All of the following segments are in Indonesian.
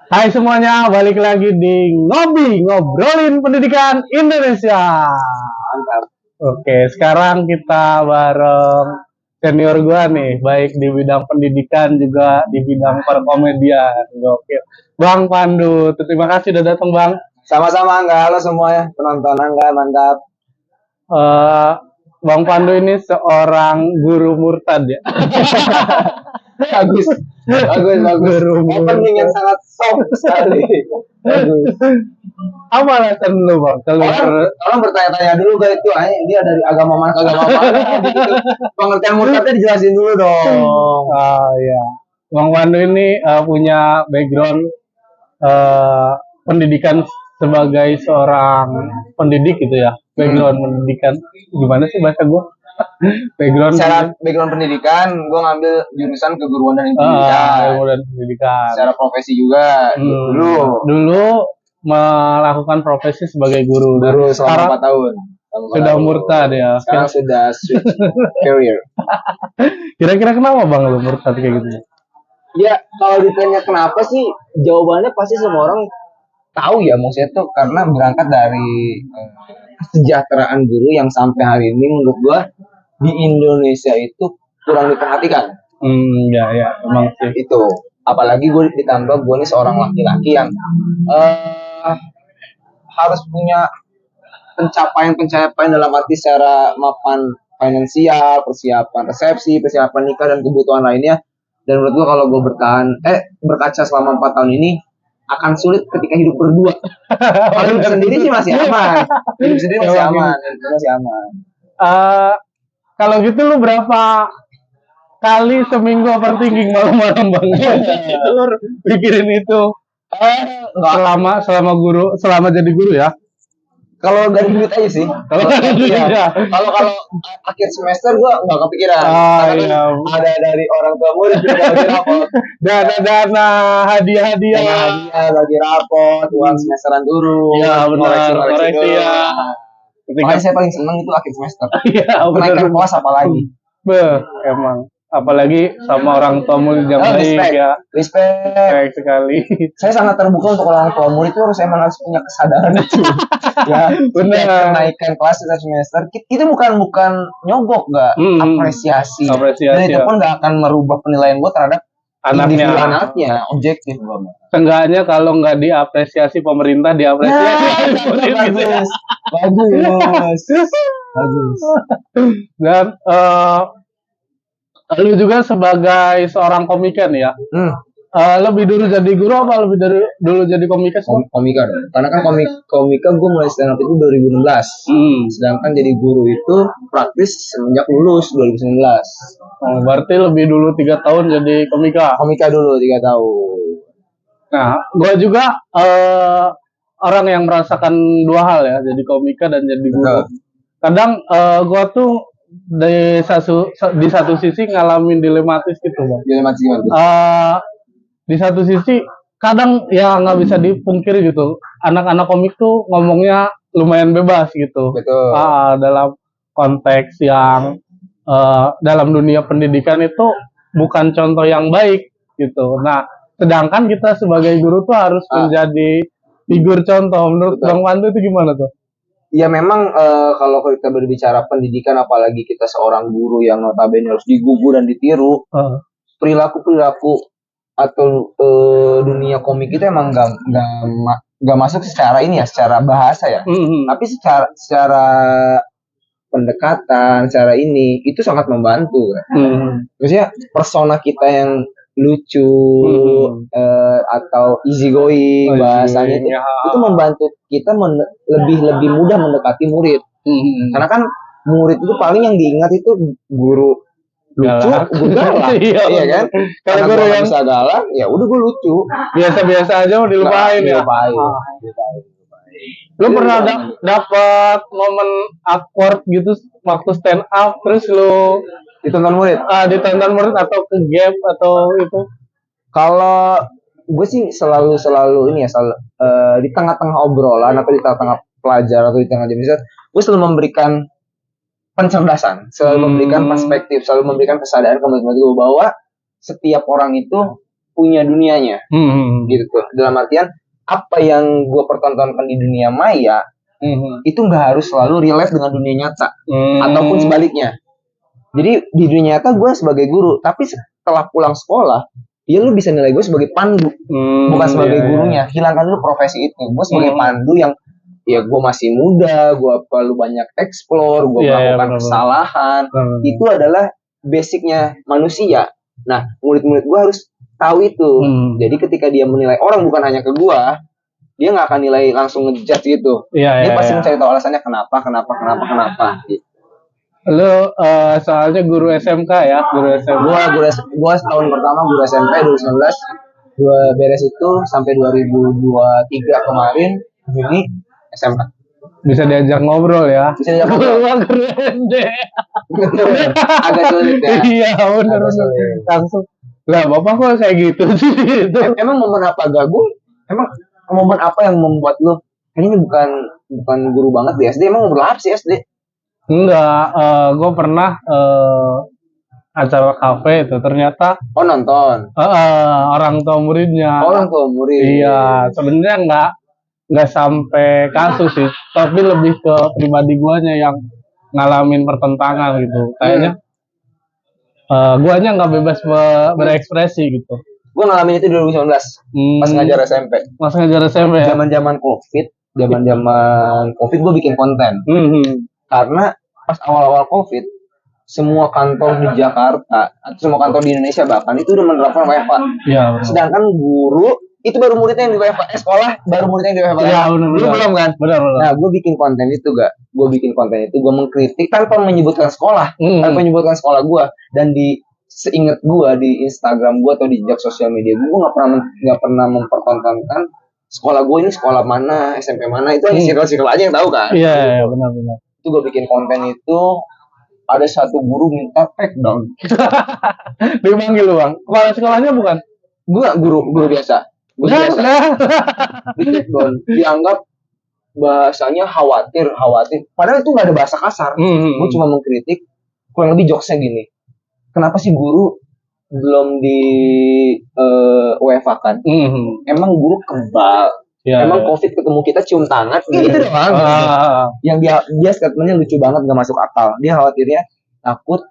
Hai semuanya, balik lagi di Ngobrolin Pendidikan Indonesia. Mantap. Oke, sekarang kita bareng senior gua nih, baik di bidang pendidikan juga di bidang perkomedian. Gokil. Bang Pandu, terima kasih udah datang, Bang. Sama-sama Angga, halo semuanya penonton Angga, mantap. Eh, Bang Pandu ini seorang guru murtad ya. Bagus. Guru Opening yang sangat soft sekali. Bagus. Apa alasan lu, Bang? Orang bertanya-tanya dulu guys, itu dia dari agama mana gitu. Pengertian murtadnya dijelasin dulu dong. Ya. Bang Pandu ini punya background pendidikan sebagai seorang pendidik gitu ya. Background pendidikan gimana sih bahasa gue? Background pendidikan, gue ngambil jurusan keguruan dan pendidikan. Secara profesi juga. Dulu melakukan profesi sebagai guru selama 4 tahun. Sudah murtad ya. Sekarang sudah switch career. Kira-kira kenapa Bang lu murtad kayak gitu? Ya, kalau ditanya kenapa sih, jawabannya pasti semua orang tahu ya, maksudnya tuh karena berangkat dari kesejahteraan guru yang sampai hari ini menurut gua di Indonesia itu kurang diperhatikan. Ya, emang sih. Itu. Apalagi gue ditambah gue nih seorang laki-laki yang harus punya pencapaian dalam arti secara mapan finansial, persiapan resepsi, persiapan nikah dan kebutuhan lainnya. Dan menurut gue kalau gue berkaca selama 4 tahun ini akan sulit ketika hidup berdua. Kalau hidup sendiri sih masih aman. Masih aman. Kalau gitu lu berapa kali seminggu overthinking malam-malam Bang? Lu pikirin itu. Selama jadi guru ya. Kalau gak duit aja sih. Kalau akhir semester gua nggak kepikiran. Iya. Ada dari orang tua murid juga lagi rapot. Dana hadiah lagi rapot, uang semesteran guru. Iya benar. Koreksi ya. Makanya saya paling seneng itu akhir semester. Iya benar. Kenaikan kelas apalagi. Emang. Apalagi sama orang tua murid yang baik ya. Respect sekali. Saya sangat terbuka untuk orang tua murid itu harus punya kesadaran itu. Ya, benar. Kenaikan kelas setiap semester itu bukan nyogok, nggak apresiasi. Dan itu pun nggak akan merubah penilaian gue terhadap anaknya, objektif gue. Seenggaknya kalau nggak diapresiasi pemerintah diapresiasi. Bagus. Dan lu juga sebagai seorang komikan ya. Lebih dulu jadi guru apa lebih dulu jadi komika? Komika dong. Karena kan komika gue mulai stand up itu 2016. Sedangkan jadi guru itu praktis semenjak lulus 2019. Berarti lebih dulu 3 tahun jadi komika. Komika dulu 3 tahun. Nah, gue juga orang yang merasakan dua hal ya, jadi komika dan jadi guru. Kadang gue tuh di satu sisi ngalamin dilematis gitu Bang. Dilematis gimana? Di satu sisi kadang ya nggak bisa dipungkiri gitu, anak-anak komik tuh ngomongnya lumayan bebas gitu. Betul. Dalam konteks yang dalam dunia pendidikan itu bukan contoh yang baik gitu. Nah, sedangkan kita sebagai guru tuh harus menjadi figur contoh. Menurut Bang Pandu itu gimana tuh? Ya memang kalau kita berbicara pendidikan, apalagi kita seorang guru yang notabene harus digugu dan ditiru, perilaku atau dunia komik itu emang nggak masuk secara ini ya, secara bahasa ya. Tapi secara pendekatan, secara ini itu sangat membantu. Maksudnya persona kita yang lucu atau easy going bahasanya itu membantu kita lebih mudah mendekati murid. Karena kan murid itu paling yang diingat itu guru lucu, gue galak. Iya kan? Kalau guru yang bisa galak, ya udah gue lucu. Biasa-biasa aja mau dilupain ya. Lu pernah dapat momen awkward gitu waktu stand up terus lu ditonton murid? Ditonton murid atau ke gap atau itu? Kalau gue sih selalu ini ya, di tengah-tengah obrolan atau di tengah-tengah pelajar atau di tengah jam istirahat, gue selalu memberikan pencerdasan, selalu memberikan perspektif, selalu memberikan kesadaran kepada gue bahwa setiap orang itu punya dunianya. Gitu tuh. Dalam artian apa yang gue pertontonkan di dunia maya itu nggak harus selalu relate dengan dunia nyata ataupun sebaliknya. Jadi di dunia nyata gue sebagai guru, tapi setelah pulang sekolah, ya lu bisa nilai gue sebagai pandu, bukan sebagai gurunya. Hilangkan dulu profesi itu. Gue sebagai pandu yang ya gue masih muda, gue perlu banyak explore, gue melakukan kesalahan. Itu adalah basicnya manusia. Nah, murid-murid gue harus tahu itu. Jadi ketika dia menilai orang bukan hanya ke gue, dia nggak akan nilai langsung ngejudge gitu. Dia pasti mencari tahu alasannya kenapa. Gitu. Lu soalnya guru SMK ya, guru SMK. Gua setahun pertama guru SMP 2019. Gua beres itu sampai 2023 kemarin Juni SMK. Bisa diajak ngobrol ya. Bisa diajak ngobrol. Guru SD. Agak sulit ya. Iya, benar. Langsung. Lah, Bapak kok kayak gitu sih? Emang momen apa Gagung? Emang momen apa yang membuat lu ini bukan guru banget di SD? Emang umur apa sih SD? Enggak, gue pernah acara kafe itu ternyata nonton orang tua muridnya. Orang tua murid. Iya, sebenarnya nggak sampai kasus sih, tapi lebih ke pribadi guanya yang ngalamin pertentangan gitu. Kayaknya guanya nggak bebas berekspresi gitu. Gue ngalamin itu 2019 pas ngajar SMP. Pas ngajar SMP ya? Zaman COVID gue bikin konten. Karena pas awal-awal COVID, semua kantor di Jakarta atau semua kantor di Indonesia bahkan itu udah menerapkan WFH. Ya, sedangkan guru itu baru muridnya yang di WFH, sekolah baru muridnya yang di WFH. Ya, benar. Belum kan? Benar. Nah, gue bikin konten itu gue mengkritik tanpa menyebutkan sekolah, tanpa menyebutkan sekolah gue, dan seingat gue di Instagram gue atau di jejak sosial media gue nggak pernah mempertontonkan sekolah gue ini sekolah mana, SMP mana, itu hanya circle aja yang tahu kan. Iya, benar. Itu gue bikin konten itu, ada satu guru minta take down. Dipanggil lu Bang. Kepala sekolahnya bukan? Gue guru biasa. Di take down. Dianggap bahasanya khawatir. Padahal itu nggak ada bahasa kasar. Gue cuma mengkritik, kurang lebih jokesnya gini. Kenapa sih guru belum di WFH kan? Emang guru kebal. Emang COVID ketemu kita cium tangan gitu doang. Yang dia statementnya lucu banget, gak masuk akal. Dia khawatirnya takut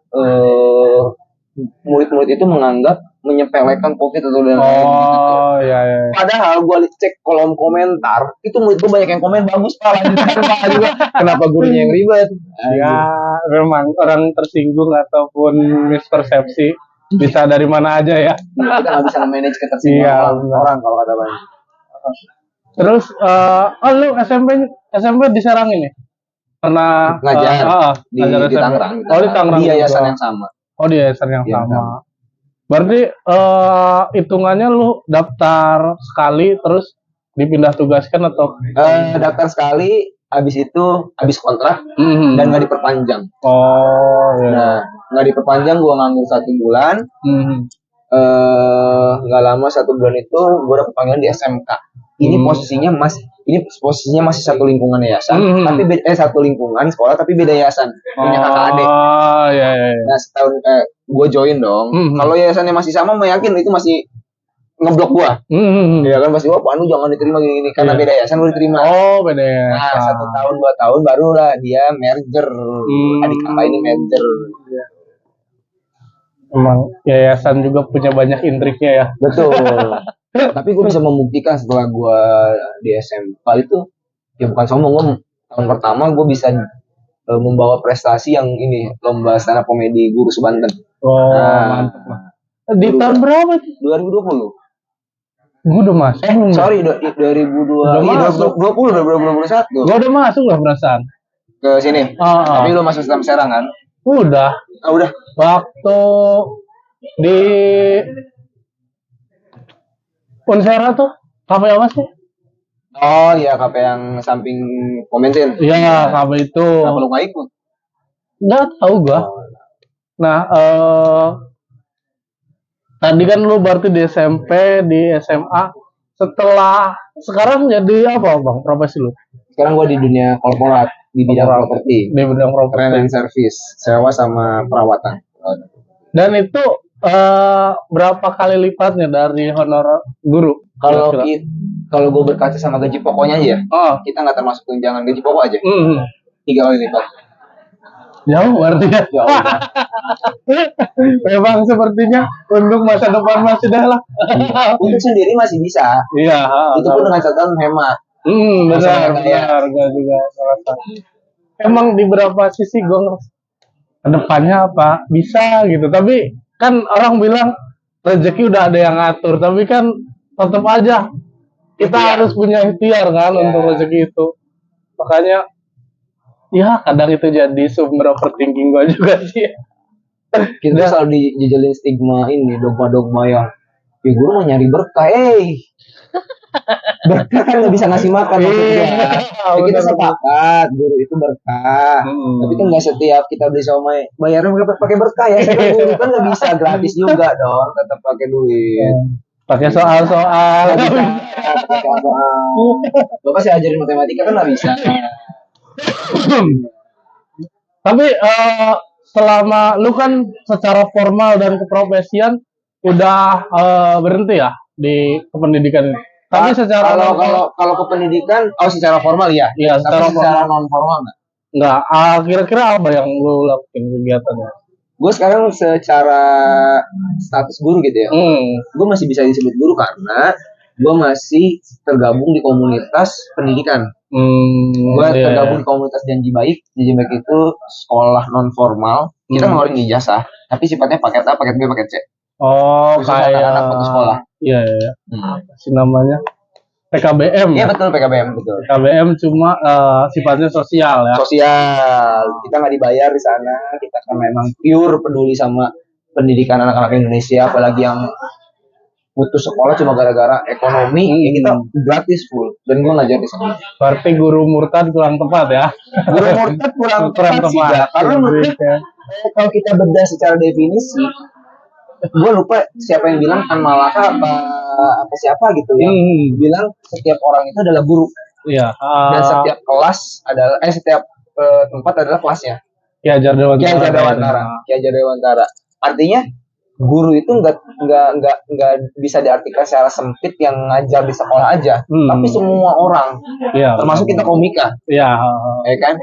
murid-murid itu menganggap menyepelekan COVID atau dan lain gitu. Iya. Padahal gue cek kolom komentar itu murid gue banyak yang komen bagus pak, juga. Kenapa gurunya yang ribet? Ya memang orang tersinggung ataupun mispersepsi bisa dari mana aja ya. Kita nggak bisa manage ketersinggungan orang kalau kata Bang. Terus, lu SMP di Serang ini? Pernah ngajar di Tangerang. Di Tangerang. Di yayasan yang sama. Di yayasan yang sama. Berarti hitungannya lu daftar sekali terus dipindah tugaskan atau? Daftar sekali, habis kontrak dan nggak diperpanjang. Nah, nggak diperpanjang, gua nganggur 1 bulan. Nggak lama 1 bulan itu gue dapet panggilan di SMK. Ini posisinya masih satu lingkungan yayasan, tapi satu lingkungan sekolah tapi beda yayasan, punya kakak adik. Iya. Nah setahun gue join dong. Kalau yayasannya masih sama, yakin itu masih ngeblok gue. Ya kan pasti, Anu jangan diterima gini karena beda yayasan gue diterima. Beda yayasan. Nah 1 tahun 2 tahun barulah dia merger. Adik kakak ini merger. Emang yayasan juga punya banyak intriknya ya. Betul. Tapi gue bisa membuktikan setelah gue di SMK itu, ya bukan sombong, gue tahun pertama gue bisa membawa prestasi yang ini, lomba stand up komedi guru Banten. Mantap lah. Di tahun berapa tuh? 2020. Gue udah masuk. 2021. Gue udah masuk lah perasaan. Ke sini. Tapi lu masuk sistem Serang kan? Udah. Udah. Waktu di Unsera tuh, kafe apa sih? Oh iya, kafe yang samping pom bensin. Iya, kafe itu. Kenapa lu nggak ikut? Nggak tahu gua. Nah, tadi kan lu berarti di SMP, di SMA. Sekarang jadi apa bang, profesi lu? Sekarang gua di dunia korporat, di bidang properti. Di bidang properti. Rent and service, sewa sama perawatan. Dan itu berapa kali lipatnya dari honor guru? Kalau Kira-kira? kalau gue berkaca sama gaji pokoknya aja ya, Oh, kita nggak termasuk tunjangan gaji pokok aja, mm, 3 kali lipat. jauh berarti ya. Jauh banget. Memang sepertinya untuk masa depan masih dah lah. Untuk sendiri masih bisa. Iya. Itu pun dengan catatan hemat. Benar, Masalah kaya. benar. Gue juga merasa. Emang di beberapa sisi gue ngerasa kedepannya apa bisa gitu. Tapi kan orang bilang rezeki udah ada yang ngatur. Tapi kan tetap aja kita Ikhtiar. harus punya ikhtiar kan Ya. untuk rezeki itu. Makanya ya kadang itu jadi sumber overthinking gue juga sih. Kita tuh selalu dijelin stigma ini, dogma-dogma yang ya guru mau nyari berkah, berkah kan nggak bisa ngasih makan maksudnya. Ya, kita sepakat guru itu berkah, tapi kan nggak setiap kita beli somai bayarnya pakai berkah ya. Saya kan guru kan nggak bisa gratis juga dong, tetap pakai duit. Pakai soal-soal. Nggak bisa pakai soal. Lo kasih ajarin matematika kan nggak bisa. Tapi selama lu kan secara formal dan keprofesian udah berhenti ya di kependidikan ini. Tapi secara kalau ke pendidikan, secara formal ya. Iya, Tapi secara non formal nggak. enggak. Kira-kira apa yang lu lakukan kegiatannya? Gue sekarang secara status guru gitu ya, gue masih bisa disebut guru karena gue masih tergabung di komunitas pendidikan. Gue tergabung di komunitas Janji Baik. Janji Baik itu sekolah non formal. Kita ngeluarin ijazah, tapi sifatnya paket A, paket B, paket C. Oh, khusus kayak anak-anak waktu sekolah. Iya, iya. Si namanya PKBM. Iya ya? betul, PKBM betul. PKBM cuma sifatnya sosial ya. Sosial. Kita nggak dibayar di sana. Kita kan memang pure peduli sama pendidikan anak-anak Indonesia, apalagi yang putus sekolah cuma gara-gara ekonomi. Ya kita gratis full. Dan gue ngajar di sana. Berarti guru murtad kurang tepat ya. Guru murtad kurang tepat sih ya. Karena menurut kalau kita bedah secara definisi, gue lupa siapa yang bilang kan Malaka apa siapa gitu ya, bilang setiap orang itu adalah guru. Iya. Dan setiap kelas adalah setiap tempat adalah kelasnya. Ki Hajar Dewantara. Artinya guru itu nggak bisa diartikan secara sempit yang ngajar di sekolah aja, tapi semua orang, termasuk kita komika, ya kan?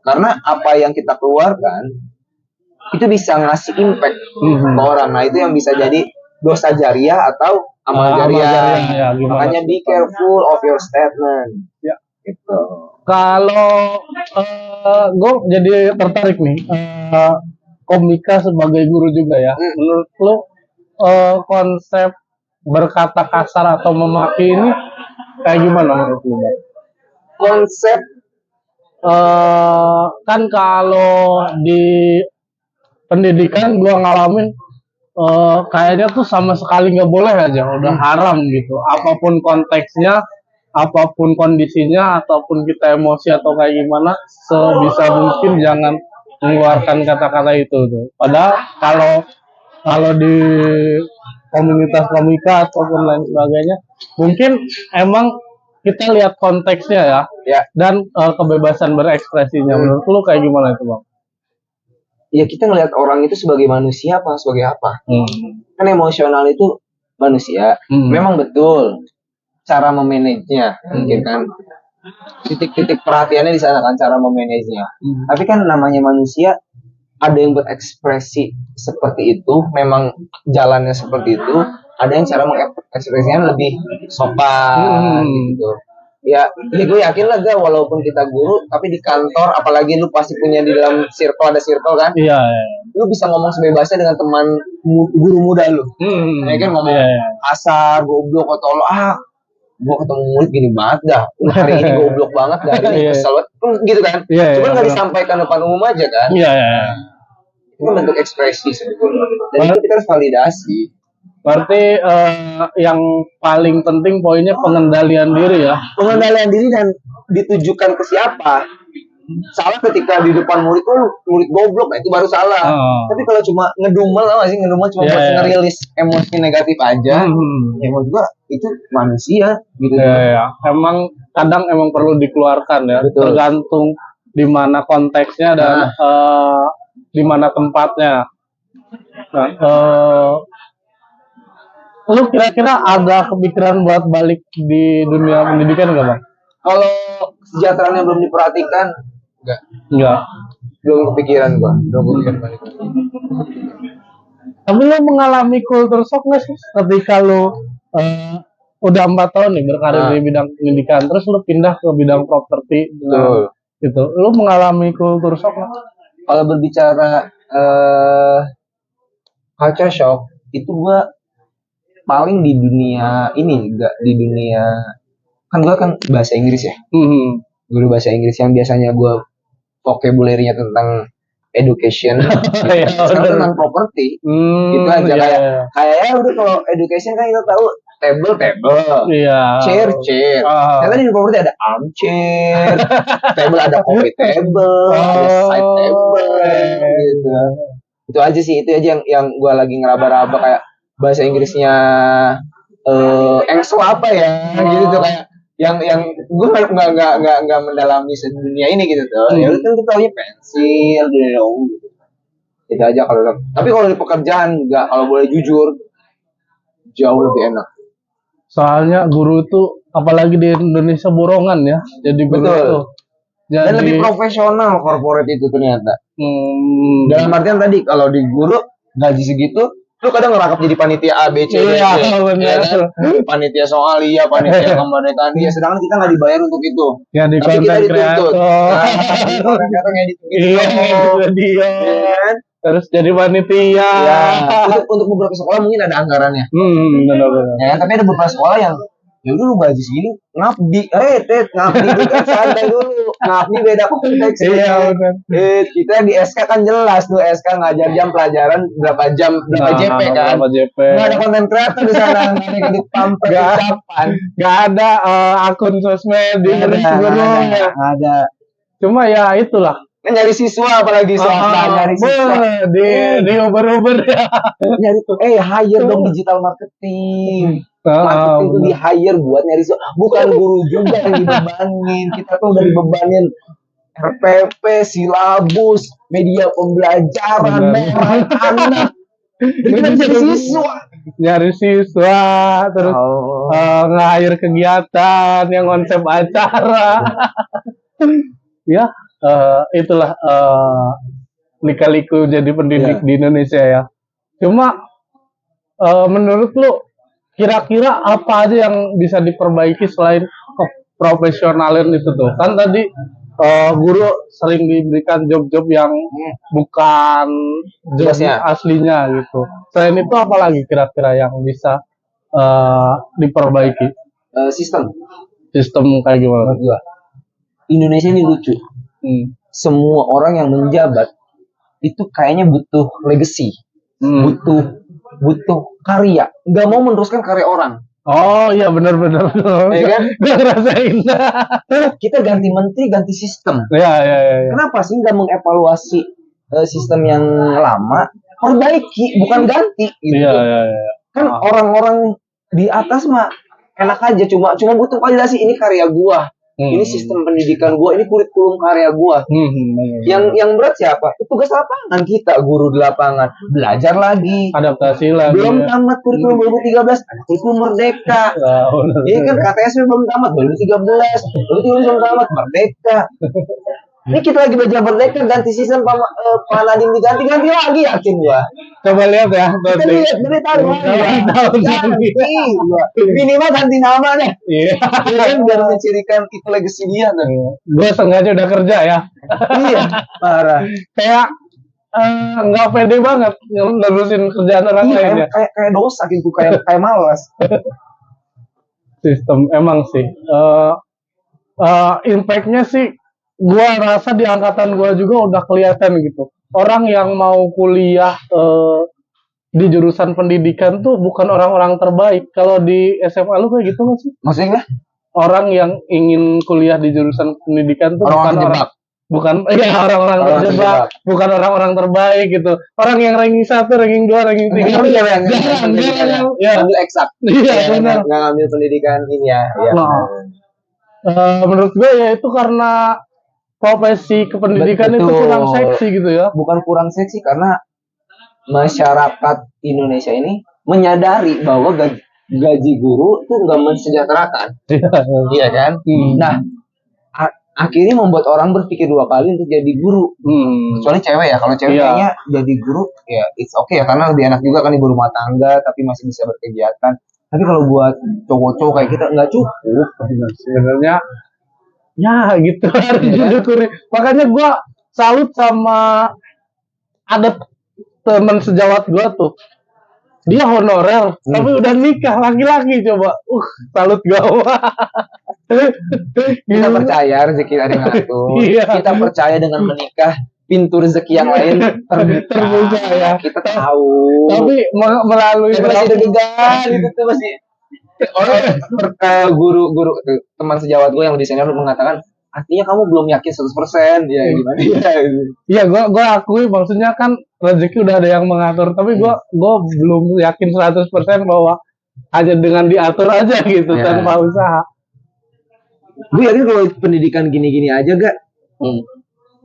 Karena apa yang kita keluarkan itu bisa ngasih impact ke orang. Nah itu yang bisa jadi dosa jariah atau amal jariah. Ya, makanya be careful of your statement. Ya. Gitu. Kalau gue jadi tertarik nih, komika sebagai guru juga ya. Menurut lo konsep berkata kasar atau memaki ini kayak gimana menurut lo? Konsep kan kalau di pendidikan gua ngalamin kayaknya tuh sama sekali nggak boleh aja, udah haram gitu. Apapun konteksnya, apapun kondisinya, ataupun kita emosi atau kayak gimana, sebisa mungkin jangan mengeluarkan kata-kata itu tuh. Padahal kalau di komunitas komika ataupun lain sebagainya, mungkin emang kita lihat konteksnya ya. Dan kebebasan berekspresinya. Menurut lu kayak gimana itu, Bang? Ya kita ngelihat orang itu sebagai manusia apa sebagai apa. Kan emosional itu manusia. Memang betul cara memanagenya, mungkin kan titik-titik perhatiannya di sana kan, cara memanagenya. Tapi kan namanya manusia, ada yang berekspresi seperti itu, memang jalannya seperti itu. Ada yang cara mengekspresinya lebih sopan gitu. Ya gue yakin lah gak, walaupun kita guru, tapi di kantor, apalagi lu pasti punya di dalam circle, ada circle kan. Iya. Lu bisa ngomong sebebasnya dengan teman guru muda lu. Ya kan, ngomong kasar, goblok, atau lo gue ketemu murid gini banget dah, hari ini goblok banget dah, ini kesel gitu kan. Cuman gak disampaikan depan umum aja kan. Itu bentuk ekspresi sebetulnya. Dan itu kita harus validasi. Berarti yang paling penting poinnya pengendalian diri ya. Pengendalian diri dan ditujukan ke siapa. Salah ketika di depan murid tuh murid goblok, nah itu baru salah. Tapi kalau cuma ngedumel, ngedumel cuma buat ngerilis emosi negatif aja, ya menurut gua itu manusia gitu. Emang kadang emang perlu dikeluarkan ya. Betul. Tergantung di mana konteksnya dan di mana tempatnya. Nah, lu kira-kira ada kepikiran buat balik di dunia pendidikan nggak bang? Kalau kesejahteraannya belum diperhatikan, Enggak. belum kepikiran gua, belum kepikiran balik. Tapi lu mengalami culture shock nggak sih ketika lu udah 4 tahun nih berkarir di bidang pendidikan, terus lu pindah ke bidang properti, gitu. Lu mengalami culture shock nggak? Kalau berbicara culture shock, itu gua paling di dunia ini, enggak di dunia, kan gua kan bahasa Inggris ya. Guru bahasa Inggris yang biasanya gua vocabulary-nya tentang education, sekarang tentang properti, gitu aja. Kayak udah, kalau education kan kita tahu table, chair. Ternyata di properti ada armchair, table ada coffee table, ada side table, gitu. Itu aja sih, itu aja yang gue lagi ngeraba-raba, kayak bahasa Inggrisnya engsel apa ya, gitu tuh, kayak yang gue nggak mendalami dunia ini gitu tuh. Ya udah, kita tahunya pensil gitu. Itu aja kalau. Tapi kalau di pekerjaan nggak, kalau boleh jujur, jauh lebih enak. Soalnya guru tuh apalagi di Indonesia borongan ya, jadi betul. Dan lebih profesional corporate itu ternyata. Dalam artian tadi, kalau di guru gaji segitu, lu kadang ngerangkap jadi panitia A, B, C, D, ya, kan? Panitia soal iya, panitia kemerdekaan iya, sedangkan kita nggak dibayar untuk itu. Ya, di tapi kita dituntut. Kan? Terus jadi panitia. Ya, untuk beberapa sekolah mungkin ada anggarannya. Benar-benar. Ya, tapi ada beberapa sekolah yang ya udah, lu gaji segini ngabdi, ngabdi itu kan santai dulu, ngabdi beda konteks. Iya benar. Kita di SK kan jelas tuh, SK ngajar jam pelajaran berapa jam, berapa JP kan. Nggak ada konten kreator di sana, nggak ada edit pamper ucapan, nggak ada akun sosmed di gurunya. Ada. Cuma ya itulah. Nyari siswa, apalagi swasta, nyari siswa di Uber ya. Nyari hire dong digital marketing. Marketing itu di hire buat nyari siswa, bukan guru juga yang dibebanin. Kita tuh udah dibebanin RPP, silabus, media pembelajaran, anak. Dan kita nyari siswa. Nyari siswa, terus nge-hire kegiatan yang konsep acara. Ya. Itulah lika-liku jadi pendidik di Indonesia ya. Cuma menurut lu kira-kira apa aja yang bisa diperbaiki selain profesionalan itu tuh? Kan tadi guru sering diberikan job-job yang bukan job aslinya gitu. Selain itu apa lagi kira-kira yang bisa diperbaiki? Sistem kayak gimana? Indonesia ini lucu. Semua orang yang menjabat itu kayaknya butuh legacy, butuh karya, nggak mau meneruskan karya orang. Oh iya, benar-benar. Ya kan? Nggak ngerasain. Kita ganti menteri, ganti sistem. Ya. Kenapa sih nggak mengevaluasi sistem yang lama, perbaiki, bukan ganti gitu. Iya. Kan orang-orang di atas mah enak aja, cuma butuh validasi, ini karya gua. Ini sistem pendidikan gua, ini kurikulum karya gua. Yang berat siapa? Tugas lapangan kita, guru di lapangan. Belajar lagi, adaptasi lagi. Belum tamat kurikulum 2013, kurikulum merdeka. Ini kan KTS belum tamat 2013, belum tamat merdeka. Ini kita lagi belajar merdeka, ganti sistem Pak Nadiem diganti lagi, yakin gua. Coba lihat ya. Kita lihat dari tahun minimal ganti nama deh. Iya. Biar mencirikan itu legacy dia kan. Gue sengaja udah kerja ya. Iya, parah. Kayak nggak pede banget nerusin kerjaan orang lain ya. Kayak dosa gitu, kayak malas. Sistem emang sih. Impact-nya sih, gua rasa di angkatan gua juga udah kelihatan gitu. Orang yang mau kuliah di jurusan pendidikan tuh bukan orang-orang terbaik. Kalau di SMA lu kayak gitu nggak sih? Maksudnya? Orang yang ingin kuliah di jurusan pendidikan tuh bukan orang-orang terjebak, bukan orang-orang terbaik gitu. Orang yang ranking 1, ranking 2, ranking 3. Ya, ambil eksak. Iya, benar. Nggak ambil pendidikan ini ya. Menurut gue ya itu karena profesi kependidikan itu kurang seksi gitu ya. Bukan kurang seksi, karena masyarakat Indonesia ini menyadari bahwa gaji guru itu nggak mensejahterakan. Iya kan? Nah, akhirnya membuat orang berpikir dua kali untuk jadi guru. Kecuali cewek ya. Kalau cewek kayaknya jadi guru ya it's okay ya, karena lebih enak juga kan ibu rumah tangga tapi masih bisa berkegiatan. Tapi kalau buat cowok-cowok kayak kita nggak cukup. Sebenarnya ya gitu harus disyukuri. Makanya gue salut sama ada teman sejawat gue tuh. Dia honorer tapi udah nikah laki-laki, coba. Salut gue. Kita percaya rezeki ada yang ngatur. Kita percaya dengan menikah pintu rezeki yang lain terbuka ya. Kita tahu. Tapi melalui masih deg-degan gitu tuh masih. Guru teman sejawat gue yang lebih senior mengatakan, artinya kamu belum yakin 100%. Ya gimana? Iya, gue akui maksudnya kan rezeki udah ada yang mengatur, tapi gue belum yakin 100% bahwa hanya dengan diatur aja gitu tanpa usaha. Gue yakin kalau pendidikan gini-gini aja gak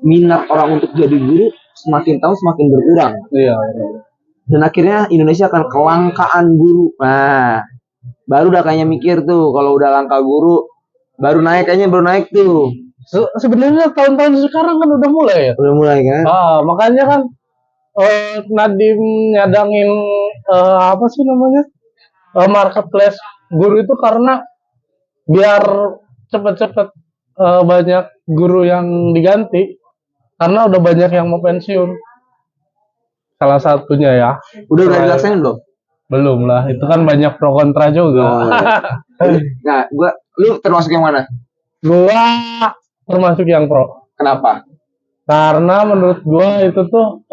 minat orang untuk jadi guru semakin tahun semakin berkurang. Iya. Dan akhirnya Indonesia akan kelangkaan guru. Nah, baru udah kayaknya mikir tuh kalau udah langka guru baru naik tuh. Sebenarnya tahun-tahun sekarang kan udah mulai ya. Udah mulai kan? Makanya kan Nadiem nyadangin apa sih namanya marketplace guru itu karena biar cepet-cepet banyak guru yang diganti karena udah banyak yang mau pensiun. Salah satunya ya. Udah dilaksanain belum? Belum lah, itu kan banyak pro kontra juga. Nah, lu termasuk yang mana? Gua termasuk yang pro. Kenapa? Karena menurut gua itu tuh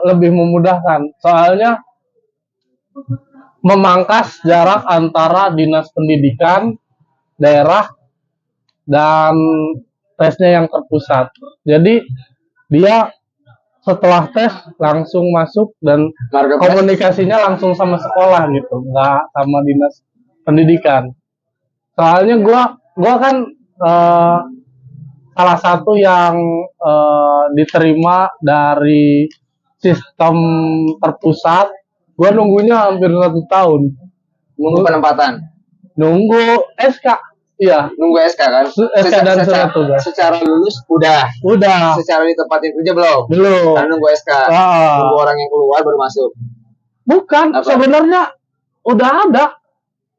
lebih memudahkan. Soalnya memangkas jarak antara dinas pendidikan daerah dan tesnya yang terpusat. Jadi dia setelah tes langsung masuk dan komunikasinya langsung sama sekolah gitu, nggak sama dinas pendidikan. Soalnya gua kan salah satu yang diterima dari sistem terpusat. Gua nunggunya hampir 1 tahun. Nunggu penempatan. Nunggu SK. Iya. Nunggu SK kan? SK dan surat tugas. Secara lulus udah. Secara ditempatin kerja belum? Karena nunggu SK. Nunggu orang yang keluar baru masuk. Bukan. Sebenarnya udah ada.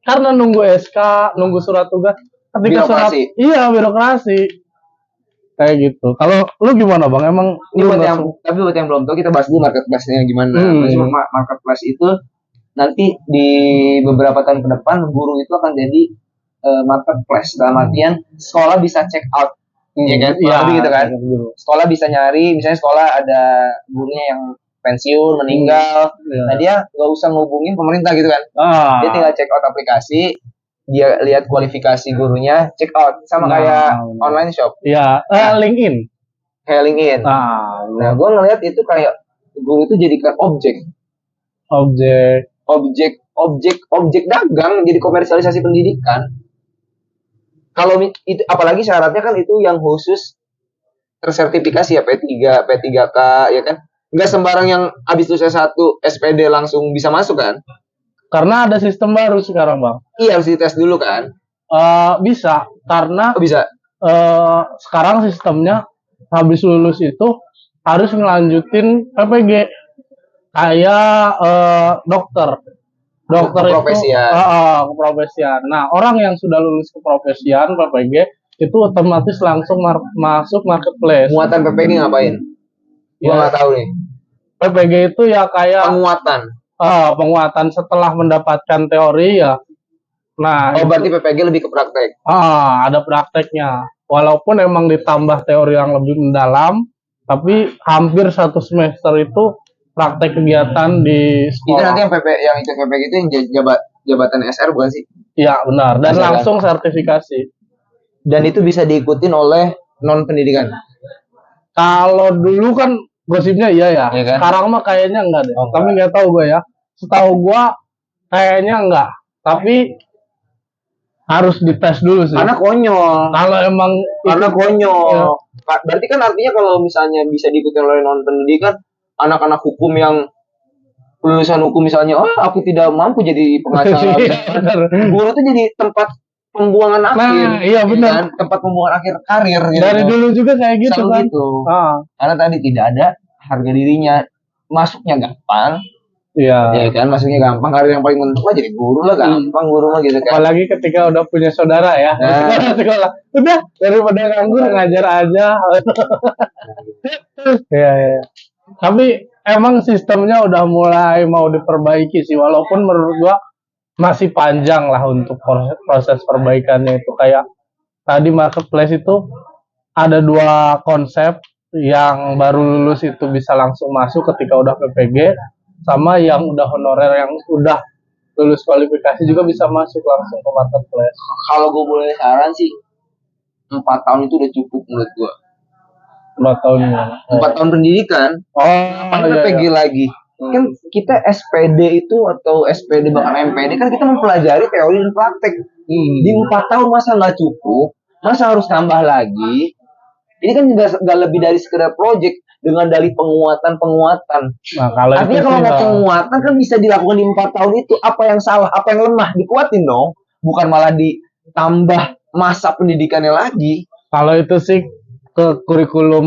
Karena nunggu SK, nunggu surat tugas. Ketika birokrasi. Birokrasi. Kayak gitu. Kalau lu gimana Bang? Emang tapi buat yang belum tahu kita bahas dulu marketplace-nya gimana. Marketplace itu nanti di beberapa tahun ke depan guru itu akan jadi marketplace, dalam artian sekolah bisa check out, ya kan? Gitu kan? Sekolah bisa nyari, misalnya sekolah ada gurunya yang pensiun, meninggal, nah dia nggak usah ngubungin pemerintah gitu kan? Dia tinggal check out aplikasi, dia lihat kualifikasi gurunya, check out, sama kayak online shop. Iya, LinkedIn. Kayak LinkedIn. Nah, gue ngeliat itu kayak guru itu jadikan objek dagang, jadi komersialisasi pendidikan. Kalau itu apalagi syaratnya kan itu yang khusus tersertifikasi ya, P3K ya kan. Enggak sembarang yang habis lulus S1 SPD langsung bisa masuk kan? Karena ada sistem baru sekarang, Bang. Iya, harus dites dulu kan? Bisa, karena bisa. Sekarang sistemnya habis lulus itu harus ngelanjutin PPG. Kayak dokter keprofesian. Itu keprofesian. Nah, orang yang sudah lulus keprofesian PPG itu otomatis langsung masuk marketplace. Muatan PPG ngapain? Gua nggak tahu nih. PPG itu ya kayak penguatan setelah mendapatkan teori ya. Nah, berarti PPG lebih ke praktek. Ada prakteknya. Walaupun emang ditambah teori yang lebih mendalam, tapi hampir 1 semester itu praktek kegiatan di sekolah. Itu nanti yang ikut PPG itu yang jabatan SR bukan sih? Iya, benar. Dan SR langsung sertifikasi. Dan itu bisa diikutin oleh non pendidikan. Kalau dulu kan gosipnya iya ya. Kan? Sekarang mah kayaknya enggak deh. Tapi nggak tahu gue ya. Setahu gue kayaknya enggak. Tapi harus dites dulu sih. Karena konyol. Karena konyol. Ya. Berarti kan artinya kalau misalnya bisa diikuti oleh non pendidikan, anak-anak hukum yang lulusan hukum misalnya, oh aku tidak mampu jadi pengacara. Iya, benar. Guru tuh jadi tempat pembuangan akhir. Nah, iya benar. Kan? Tempat pembuangan akhir karir gitu. Dari dulu juga kayak gitu selalu kan. gitu. Ah. Karena tadi tidak ada harga dirinya. Masuknya gampang. Iya. Ya kan, masuknya gampang. Karir yang paling menentu lah jadi guru lah, gampang guru mah gitu kan. Apalagi ketika udah punya saudara ya. Sekolah. Udah daripada nganggur ngajar aja. Iya, iya. Tapi emang sistemnya udah mulai mau diperbaiki sih, walaupun menurut gua masih panjang lah untuk proses perbaikannya itu. Kayak tadi marketplace itu ada 2 konsep, yang baru lulus itu bisa langsung masuk ketika udah PPG, sama yang udah honorer yang udah lulus kualifikasi juga bisa masuk langsung ke marketplace. Kalau gue boleh saran sih, 4 tahun itu udah cukup menurut gue. 4 tahun ya. 4 tahun pendidikan. Iya, PPG lagi. Kan kita SPD itu atau SPD bahkan MPD kan kita mempelajari teori dan praktek. Di 4 tahun masa nggak cukup, masa harus tambah lagi. Ini kan nggak lebih dari sekedar project dengan dalih penguatan. Nah, kalau artinya kalau mau penguatan kan bisa dilakukan di 4 tahun itu. Apa yang salah, apa yang lemah dikuatin dong, bukan malah ditambah masa pendidikannya lagi. Kalau itu sih ke kurikulum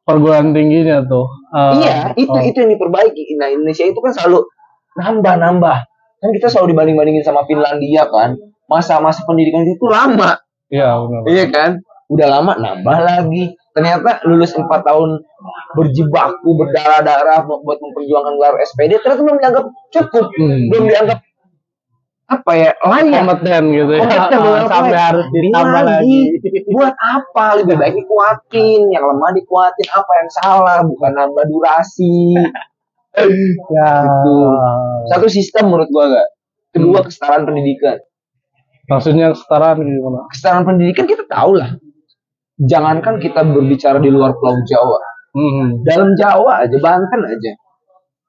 perguruan tingginya tuh. Iya, itu yang diperbaiki. Nah, Indonesia itu kan selalu nambah. Kan kita selalu dibanding-bandingin sama Finlandia kan. Masa-masa pendidikan itu lama. Iya, benar. Iya kan? Udah lama nambah lagi. Ternyata lulus 4 tahun berjibaku, berdarah-darah buat memperjuangkan gelar SPD ternyata belum dianggap cukup. Belum dianggap apa ya, layak, kompeten gitu ya. Sampai harus ditambah lagi. Buat apa? Lebih baik dikuatin, yang lemah dikuatin. Apa yang salah? Bukan nambah durasi. Ya. Gitu. Satu sistem menurut gua gak. Kedua, kesetaraan pendidikan. Maksudnya kesetaraan gimana? Kesetaraan pendidikan kita tahu lah. Jangankan kita berbicara di luar Pulau Jawa. Dalam Jawa aja, Banten aja,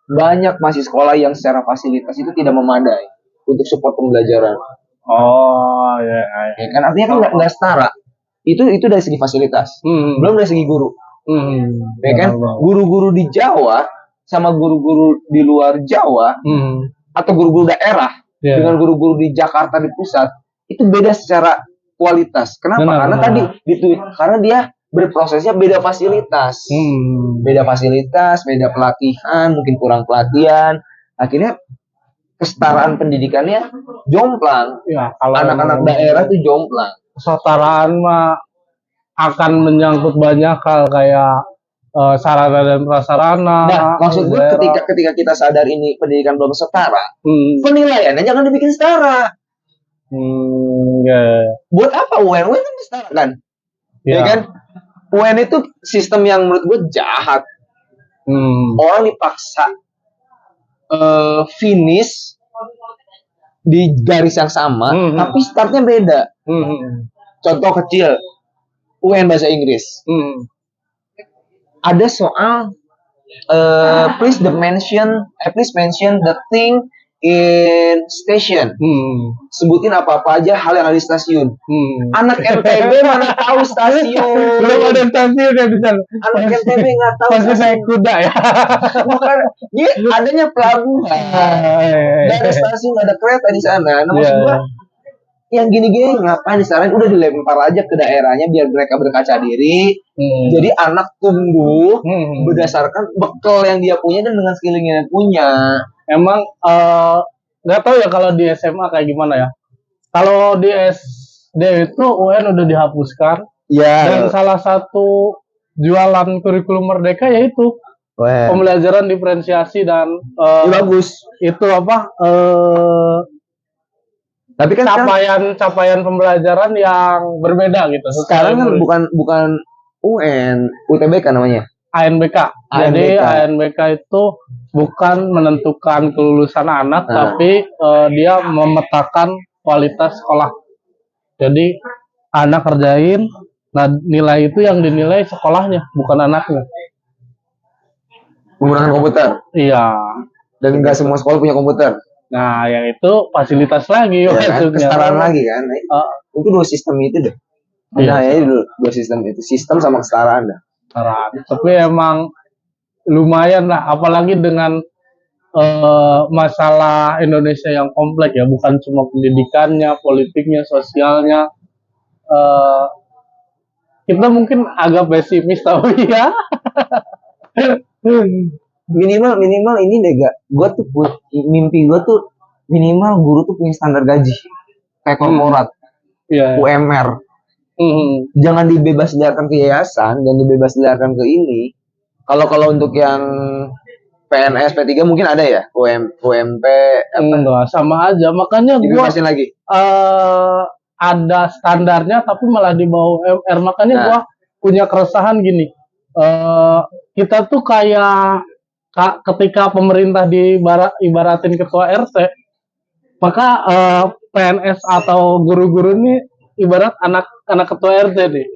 banyak masih sekolah yang secara fasilitas itu tidak memadai untuk support pembelajaran. Oh, ya. Ya kan artinya kan nggak setara. Itu dari segi fasilitas. Belum dari segi guru. Ya kan, guru-guru di Jawa sama guru-guru di luar Jawa atau guru-guru daerah dengan guru-guru di Jakarta di pusat itu beda secara kualitas. Kenapa? Karena tadi gitu. Karena dia berprosesnya beda fasilitas. Beda fasilitas, beda pelatihan, mungkin kurang pelatihan. Akhirnya kesetaraan pendidikannya jomplang. Ya, kalau anak-anak daerah tuh jomplang. Kesetaraan mah akan menyangkut banyak hal kayak sarana dan prasarana. Nah, maksud gue ketika kita sadar ini pendidikan belum setara, penilaiannya jangan dibikin setara. Buat apa UN? UN itu setara kan? Ya kan? UN itu sistem yang menurut gue jahat. Orang dipaksa finish di garis yang sama, tapi startnya beda. Contoh kecil, UN bahasa Inggris. Ada soal please mention the thing in station. Sebutin apa-apa aja hal yang ada di stasiun. Anak NTB mana tahu stasiun. Belum ada stasiun ya bisa. Anak NTB nggak tahu. Pasti naik kuda ya. Bukan, dia adanya pelabuhan. Nggak ada stasiun, nggak ada kereta di sana. Nah, maksud gua yang gini-gini ngapain disaranin, udah dilempar aja ke daerahnya biar mereka berkaca diri. Jadi anak tumbuh berdasarkan bekal yang dia punya dan dengan skilling yang dia punya. Emang nggak tahu ya kalau di SMA kayak gimana ya. Kalau di SD itu UN udah dihapuskan. Ya. Dan salah satu jualan kurikulum Merdeka yaitu pembelajaran diferensiasi dan bagus. Itu apa? Tapi kan capaian pembelajaran yang berbeda gitu. Sekarang kan bukan UN, UTBK namanya. ANBK. Jadi ANBK itu bukan menentukan kelulusan anak, tapi dia memetakan kualitas sekolah. Jadi anak kerjain, nah nilai itu yang dinilai sekolahnya, bukan anaknya. Menggunakan komputer. Iya. Dan nggak semua sekolah punya komputer. Nah, yang itu fasilitas lagi, kan? Kesetaraan lagi kan. Itu dua sistem itu deh. Nah, ya dua sistem itu, sistem sama kesetaraan dah. Tapi emang lumayan lah, apalagi dengan masalah Indonesia yang kompleks ya, bukan cuma pendidikannya, politiknya, sosialnya. Eh, kita mungkin agak pesimis tapi ya. Minimal ini deh gak, mimpi gue tuh minimal guru tuh punya standar gaji kayak korporat, Iya. UMR. Jangan dibebas liarkan ke yayasan, jangan dibebas liarkan ke ini. Kalau untuk yang PNS P3 mungkin ada ya, UMP Enggak, sama aja. Makanya gua dibebasin lagi. ada standarnya tapi malah di bawah UMR. Makanya gua punya keresahan gini. Kita tuh kayak ketika pemerintah ibaratin ketua RT, maka PNS atau guru-guru ini ibarat anak ketua RT nih.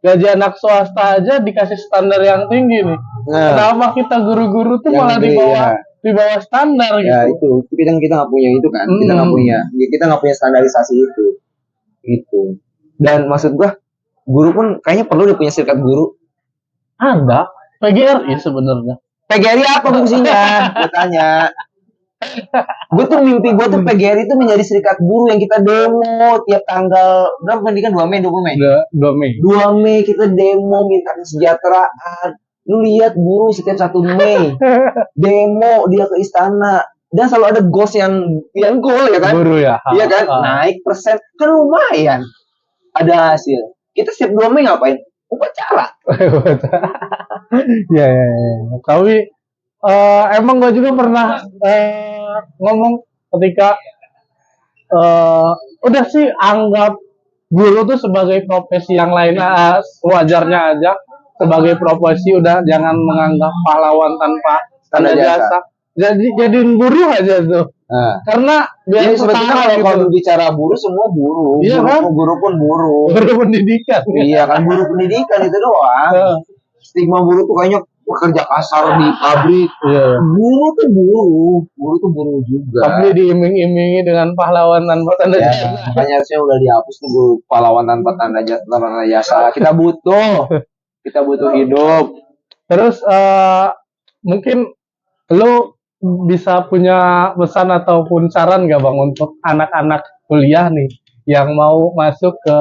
Gaji anak swasta aja dikasih standar yang tinggi nih. Kenapa kita guru-guru tuh malah di bawah standar gitu? Ya itu kita nggak punya itu kan, kita nggak punya standarisasi itu. Dan maksud gua guru pun kayaknya perlu dia punya serikat guru. Ada PGRI sebenarnya. PGRI apa fungsinya? Gue tanya. Mimpi gue tuh PGRI itu menjadi serikat guru yang kita demo tiap tanggal berapa pendidikan 2 Mei 20 Mei 2 Mei 2 Mei kita demo minta kesejahteraan. Lu lihat guru setiap 1 Mei demo dia ke istana dan selalu ada goals yang goal ya kan, guru ya, iya kan, naik persen kan lumayan, ada hasil. Kita setiap 2 Mei ngapain? Upacara. Ya. Tapi emang gue juga pernah ngomong ketika udah sih anggap guru tuh sebagai profesi yang lain, wajarnya aja sebagai profesi, udah jangan menganggap pahlawan tanpa tanda jasa. Jadiin guru aja tuh. Karena biar sebetulnya kalau bicara buruh semua buruh. Iya kan? Guru pun buruh. Guru pendidikan. Iya kan, guru pendidikan itu doang. Stigma buruh tuh kayaknya pekerja kasar di pabrik. Guru tuh buruh juga. Tapi diiming-imingi dengan pahlawan tanpa tanda jasa. Makanya harusnya udah dihapus tuh guru pahlawan tanpa tanda jasa. Kita butuh hidup. Terus mungkin lu bisa punya pesan ataupun saran gak bang untuk anak-anak kuliah nih yang mau masuk ke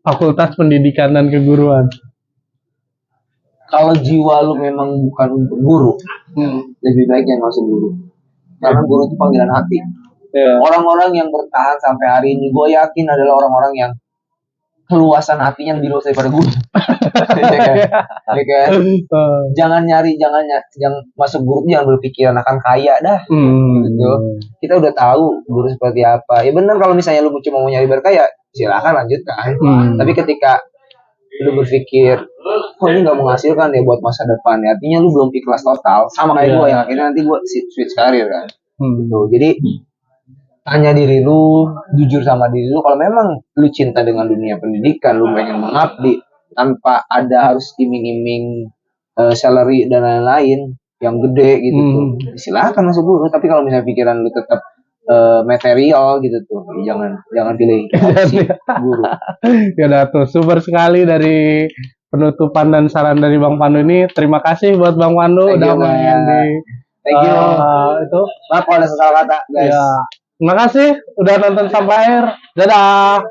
Fakultas Pendidikan dan Keguruan? Kalau jiwa lu memang bukan untuk guru, lebih baik jangan masuk guru. Karena guru itu panggilan hati. Orang-orang yang bertahan sampai hari ini, gue yakin adalah orang-orang yang keluasan hatinya lebih luas daripada guru. Ya kan? Jangan masuk guru, jangan berpikiran akan kaya dah. Gitu. Kita udah tahu guru seperti apa. Ya benar, kalau misalnya lu cuma mau nyari berkaya, silakan lanjutkan. Tapi ketika lu berpikir, kok ini nggak menghasilkan ya buat masa depan, ya artinya lu belum ikhlas total. Sama kayak gue yang akhirnya nanti gue switch karir kan. Gitu. Jadi tanya diri lu, jujur sama diri lu, kalau memang lu cinta dengan dunia pendidikan, lu pengen mengabdi tanpa ada harus iming-iming salary dan lain-lain yang gede gitu tuh, silakan masuk guru. Tapi kalau misalnya pikiran lu tetap material gitu tuh, jangan pilih guru. Ya udah tuh, super sekali dari penutupan dan saran dari Bang Pandu ini. Terima kasih buat Bang Pandu udah main di itu. Maaf kalau ada salah kata guys. Ya. Terima kasih udah nonton sampai akhir. Dadah.